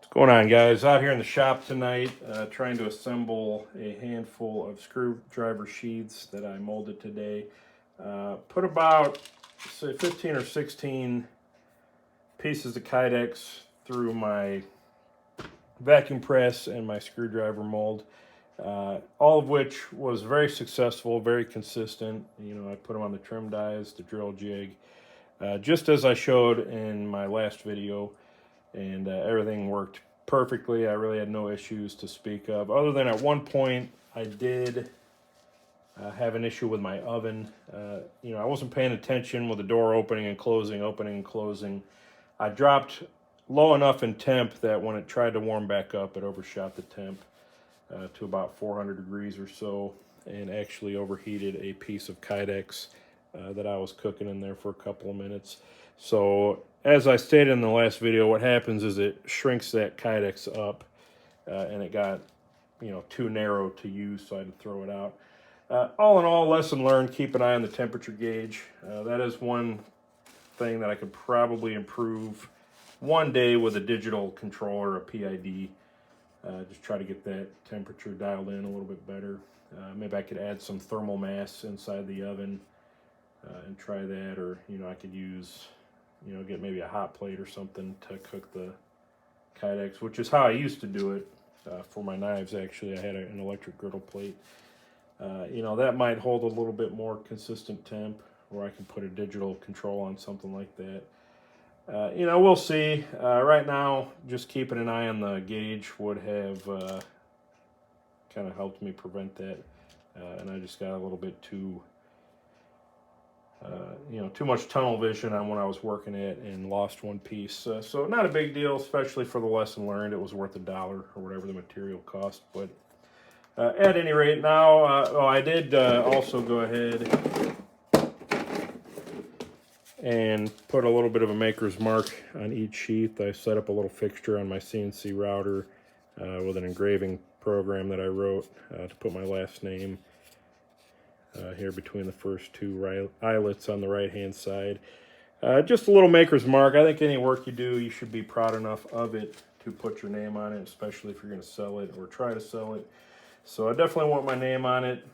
What's going on, guys? Out here in the shop tonight, trying to assemble a handful of screwdriver sheaths that I molded today. Put about, say, 15 or 16 pieces of Kydex through my vacuum press and my screwdriver mold, all of which was very successful, very consistent. You know, I put them on the trim dies, the drill jig, just as I showed in my last video, and everything worked perfectly. I really had no issues to speak of, other than at one point I did have an issue with my oven. You know, I wasn't paying attention with the door opening and closing, opening and closing. I dropped low enough in temp that when it tried to warm back up, it overshot the temp to about 400 degrees or so, and actually overheated a piece of Kydex that I was cooking in there for a couple of minutes. So as I stated in the last video, what happens is it shrinks that Kydex up, and it got, you know, too narrow to use, so I had to throw it out. All in all, lesson learned, keep an eye on the temperature gauge. That is one thing that I could probably improve one day with a digital controller, a PID. Just try to get that temperature dialed in a little bit better. Maybe I could add some thermal mass inside the oven and try that, or, you know, I could use, you know, get maybe a hot plate or something to cook the Kydex, which is how I used to do it for my knives. Actually, I had an electric griddle plate. You know, that might hold a little bit more consistent temp, or I can put a digital control on something like that. You know, we'll see. Right now, just keeping an eye on the gauge would have kind of helped me prevent that. And I just got a little bit too, you know, too much tunnel vision on when I was working it and lost one piece. So not a big deal, especially for the lesson learned. It was worth $1 or whatever the material cost. But at any rate, now, I did also go ahead and put a little bit of a maker's mark on each sheath. I set up a little fixture on my CNC router with an engraving program that I wrote to put my last name here between the first two eyelets on the right hand side. Just a little maker's mark. I think any work you do, you should be proud enough of it to put your name on it, especially if you're going to sell it or try to sell it. So I definitely want my name on it,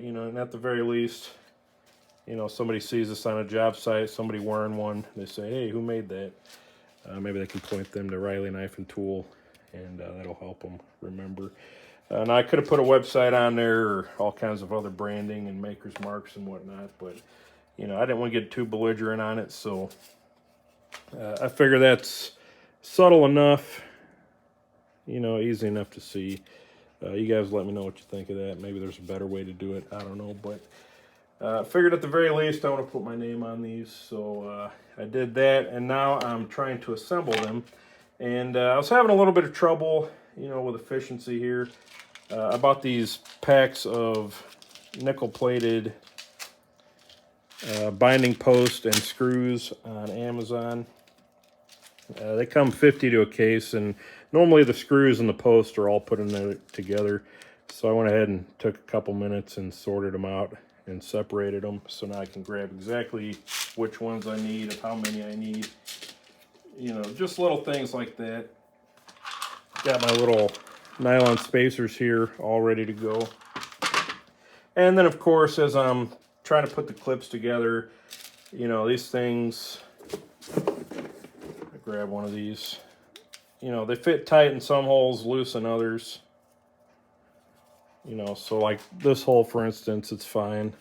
you know, and at the very least, you know, somebody sees this on a job site, somebody wearing one, they say, hey, who made that? Maybe they can point them to Riley Knife and Tool, and that'll help them remember. And I could have put a website on there or all kinds of other branding and maker's marks and whatnot, but, you know, I didn't want to get too belligerent on it, so I figure that's subtle enough, you know, easy enough to see. You guys let me know what you think of that. Maybe there's a better way to do it. I don't know, but figured at the very least I want to put my name on these, so I did that, and now I'm trying to assemble them. And I was having a little bit of trouble, you know, with efficiency here. I bought these packs of nickel-plated binding post and screws on Amazon. They come 50 to a case, and normally the screws and the post are all put in there together. So I went ahead and took a couple minutes and sorted them out and separated them, so now I can grab exactly which ones I need and how many I need. You know, just little things like that. Got my little nylon spacers here all ready to go. And then, of course, as I'm trying to put the clips together, you know, these things, I grab one of these, you know, they fit tight in some holes, loose in others. You know, so like this hole, for instance, it's fine.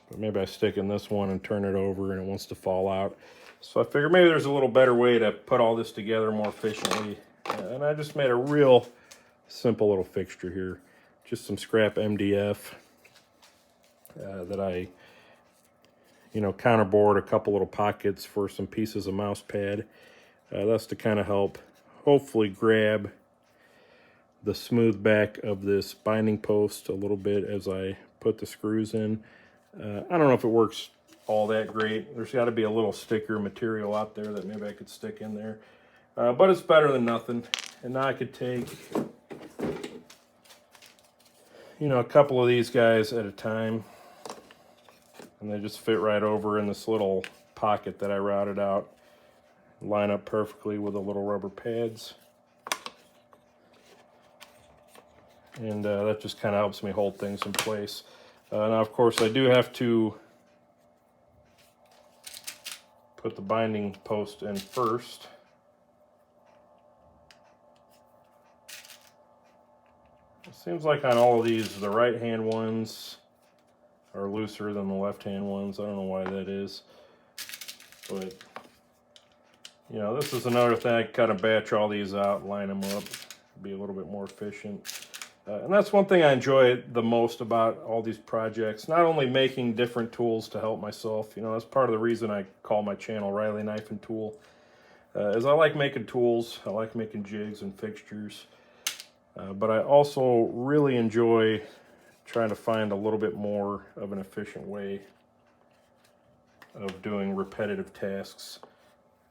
But maybe I stick in this one and turn it over and it wants to fall out. So I figured maybe there's a little better way to put all this together more efficiently. And I just made a real simple little fixture here. Just some scrap MDF that I, you know, counterboard a couple little pockets for some pieces of mouse pad. That's to kind of help hopefully grab the smooth back of this binding post a little bit as I put the screws in. I don't know if it works all that great. There's got to be a little sticker material out there that maybe I could stick in there. But it's better than nothing. And now I could take, you know, a couple of these guys at a time. And they just fit right over in this little pocket that I routed out. line up perfectly with the little rubber pads. And that just kind of helps me hold things in place. Now, of course, I do have to put the binding post in first. It seems like on all of these, the right-hand ones are looser than the left-hand ones. I don't know why that is. But, you know, this is another thing. I kind of batch all these out, line them up, be a little bit more efficient. And that's one thing I enjoy the most about all these projects. Not only making different tools to help myself, you know, that's part of the reason I call my channel Riley Knife and Tool, is I like making tools, I like making jigs and fixtures, but I also really enjoy trying to find a little bit more of an efficient way of doing repetitive tasks.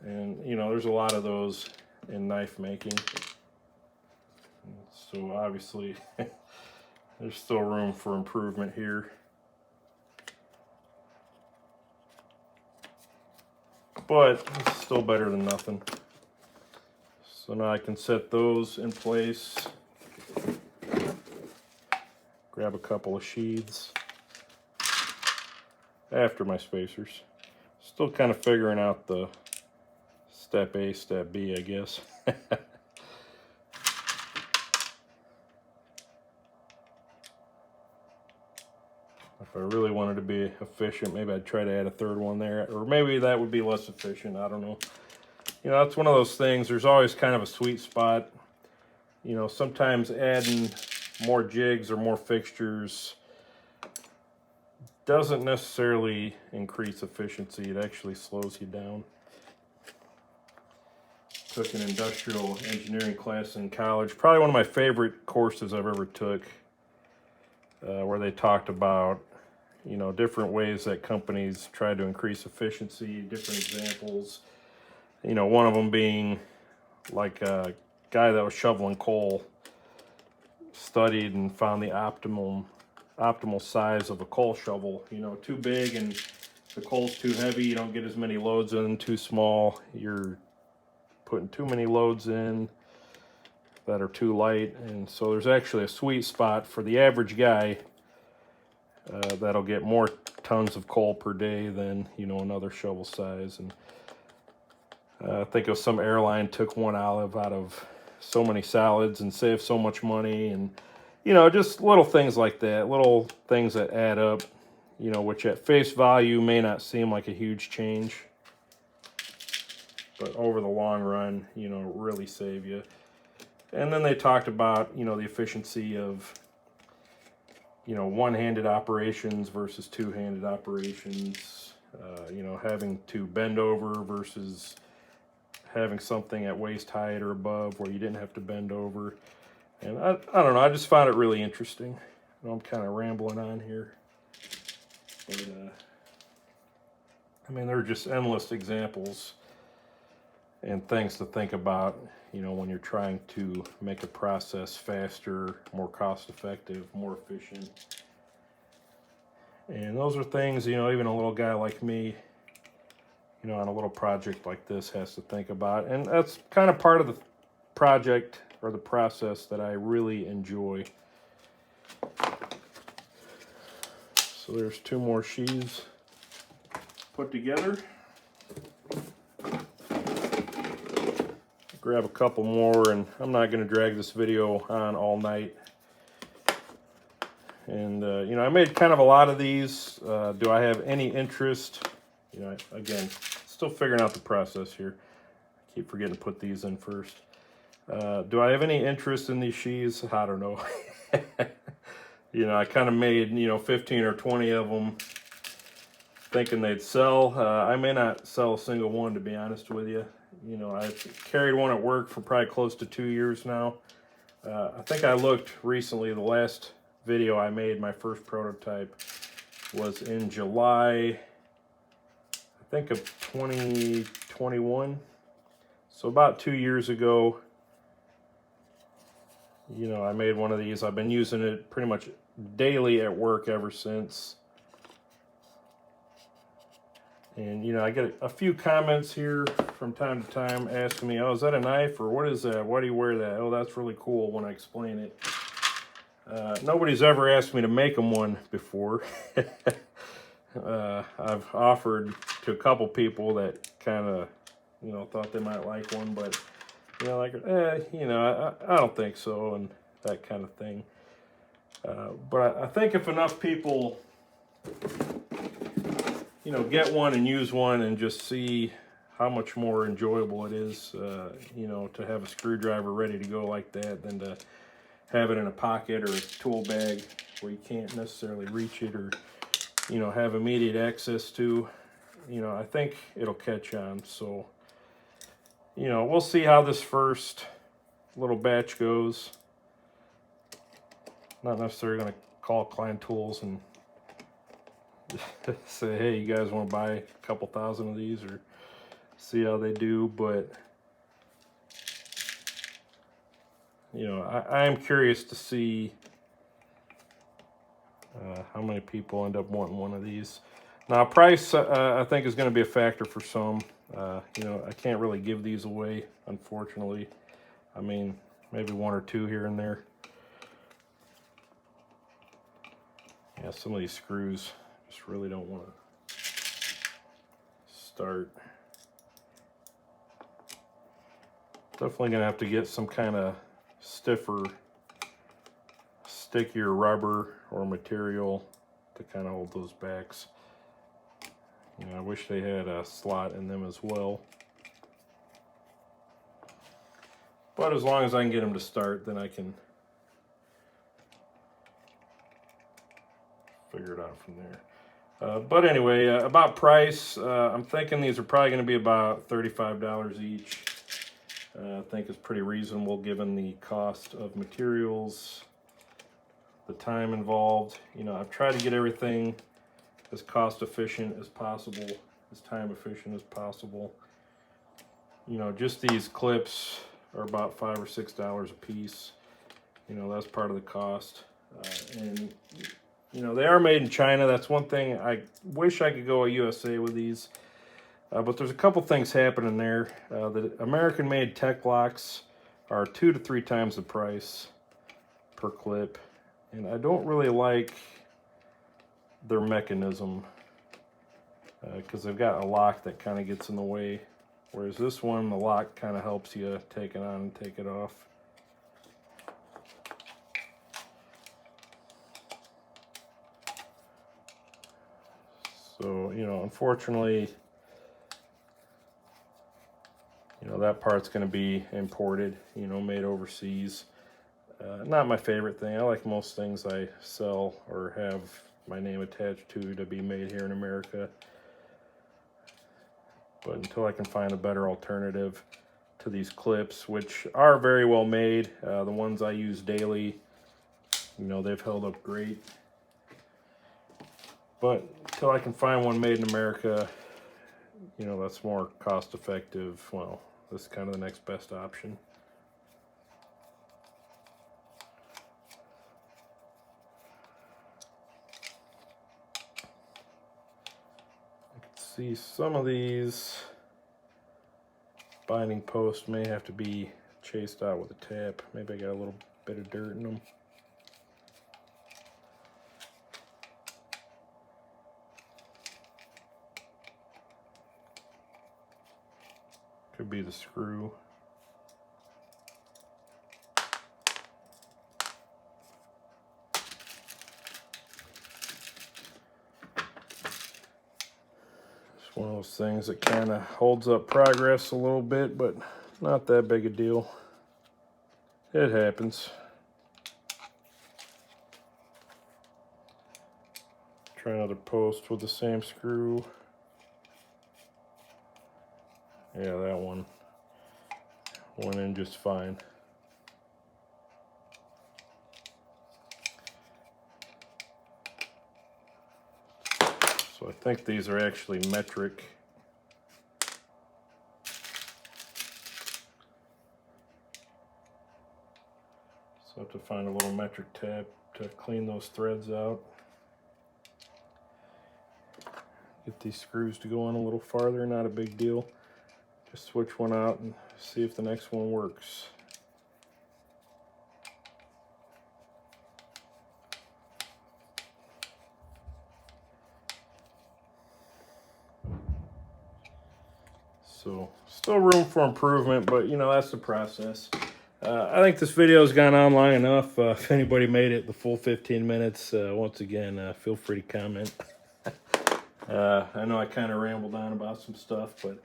And, you know, there's a lot of those in knife making. So obviously, there's still room for improvement here. But it's still better than nothing. So now I can set those in place. Grab a couple of sheaths after my spacers. Still kind of figuring out the step A, step B, I guess. If I really wanted to be efficient, maybe I'd try to add a third one there, or maybe that would be less efficient. I don't know. You know, that's one of those things. There's always kind of a sweet spot. You know, sometimes adding more jigs or more fixtures doesn't necessarily increase efficiency. It actually slows you down. Took an industrial engineering class in college. Probably one of my favorite courses I've ever took, where they talked about, you know, different ways that companies try to increase efficiency, different examples. You know, one of them being like a guy that was shoveling coal studied and found the optimal size of a coal shovel. You know, too big and the coal's too heavy, you don't get as many loads in. Too small, you're putting too many loads in that are too light. And so there's actually a sweet spot for the average guy that'll get more tons of coal per day than, you know, another shovel size. And I think it was some airline took one olive out of so many salads and saved so much money. And, you know, just little things like that, little things that add up, you know, which at face value may not seem like a huge change, but over the long run, you know, really save you. And then they talked about, you know, the efficiency of, you know, one-handed operations versus two-handed operations, you know, having to bend over versus having something at waist height or above where you didn't have to bend over. And I don't know, I just found it really interesting. I know I'm kind of rambling on here, but I mean, there are just endless examples and things to think about, you know, when you're trying to make a process faster, more cost-effective, more efficient. And those are things, you know, even a little guy like me, you know, on a little project like this has to think about. And that's kind of part of the project or the process that I really enjoy. So there's two more sheaths put together. Grab a couple more, and I'm not going to drag this video on all night. And you know, I made kind of a lot of these. Do I have any interest? You know, again, still figuring out the process here. I keep forgetting to put these in first. Do I have any interest in these sheaths? I don't know. You know, I kind of made, you know, 15 or 20 of them thinking they'd sell. I may not sell a single one, to be honest with you. You know, I've carried one at work for probably close to 2 years now. I think I looked recently, the last video I made, my first prototype, was in July, I think, of 2021. So about 2 years ago, you know, I made one of these. I've been using it pretty much daily at work ever since. And you know, I get a few comments here from time to time asking me, oh, is that a knife or what is that? Why do you wear that? Oh, that's really cool when I explain it. Nobody's ever asked me to make them one before. I've offered to a couple people that kind of, you know, thought they might like one, but you know, like, you know, I don't think so, and that kind of thing. But I think if enough people, you know, get one and use one and just see how much more enjoyable it is, you know, to have a screwdriver ready to go like that than to have it in a pocket or a tool bag where you can't necessarily reach it or, you know, have immediate access to, you know, I think it'll catch on. So, you know, we'll see how this first little batch goes. Not necessarily going to call Klein Tools and say, hey, you guys want to buy a couple thousand of these or see how they do, but you know, I am curious to see how many people end up wanting one of these. Now, price, I think, is going to be a factor for some. You know, I can't really give these away, unfortunately. I mean, maybe one or two here and there. Yeah, some of these screws just really don't want to start. Definitely going to have to get some kind of stiffer, stickier rubber or material to kind of hold those backs. You know, I wish they had a slot in them as well. But as long as I can get them to start, then I can figure it out from there. But anyway, about price, I'm thinking these are probably going to be about $35 each. I think it's pretty reasonable given the cost of materials, the time involved. You know, I've tried to get everything as cost efficient as possible, as time efficient as possible. You know, just these clips are about $5 or $6 a piece. You know, that's part of the cost. And, you know, they are made in China. That's one thing. I wish I could go USA with these. But there's a couple things happening there. The American-made tech locks are 2 to 3 times the price per clip. And I don't really like their mechanism because they've got a lock that kind of gets in the way. Whereas this one, the lock kind of helps you take it on and take it off. So, you know, unfortunately, you know, that part's going to be imported, you know, made overseas. Not my favorite thing. I like most things I sell or have my name attached to be made here in America. But until I can find a better alternative to these clips, which are very well made, the ones I use daily, you know, they've held up great. But until I can find one made in America, you know, that's more cost effective. Well, this is kind of the next best option. I can see some of these binding posts may have to be chased out with a tap. Maybe I got a little bit of dirt in them. Could be the screw. It's one of those things that kind of holds up progress a little bit, but not that big a deal. It happens. Try another post with the same screw. Yeah, that one went in just fine. So I think these are actually metric. So I have to find a little metric tab to clean those threads out. Get these screws to go on a little farther, not a big deal. Just switch one out and see if the next one works. So still room for improvement, but you know, that's the process. I think this video has gone on long enough. If anybody made it the full 15 minutes, once again, feel free to comment. I know I kind of rambled on about some stuff, but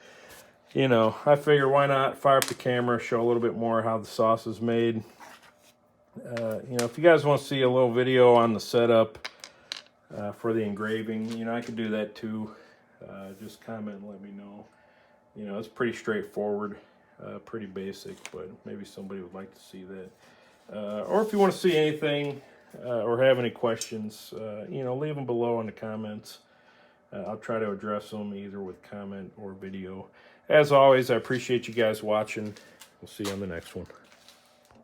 you know, I figure why not fire up the camera, show a little bit more how the sauce is made. You know, if you guys want to see a little video on the setup for the engraving, you know, I could do that too. Just comment and let me know. You know, it's pretty straightforward, pretty basic, but maybe somebody would like to see that. Or if you want to see anything or have any questions, you know, leave them below in the comments. I'll try to address them either with comment or video. As always, I appreciate you guys watching. We'll see you on the next one.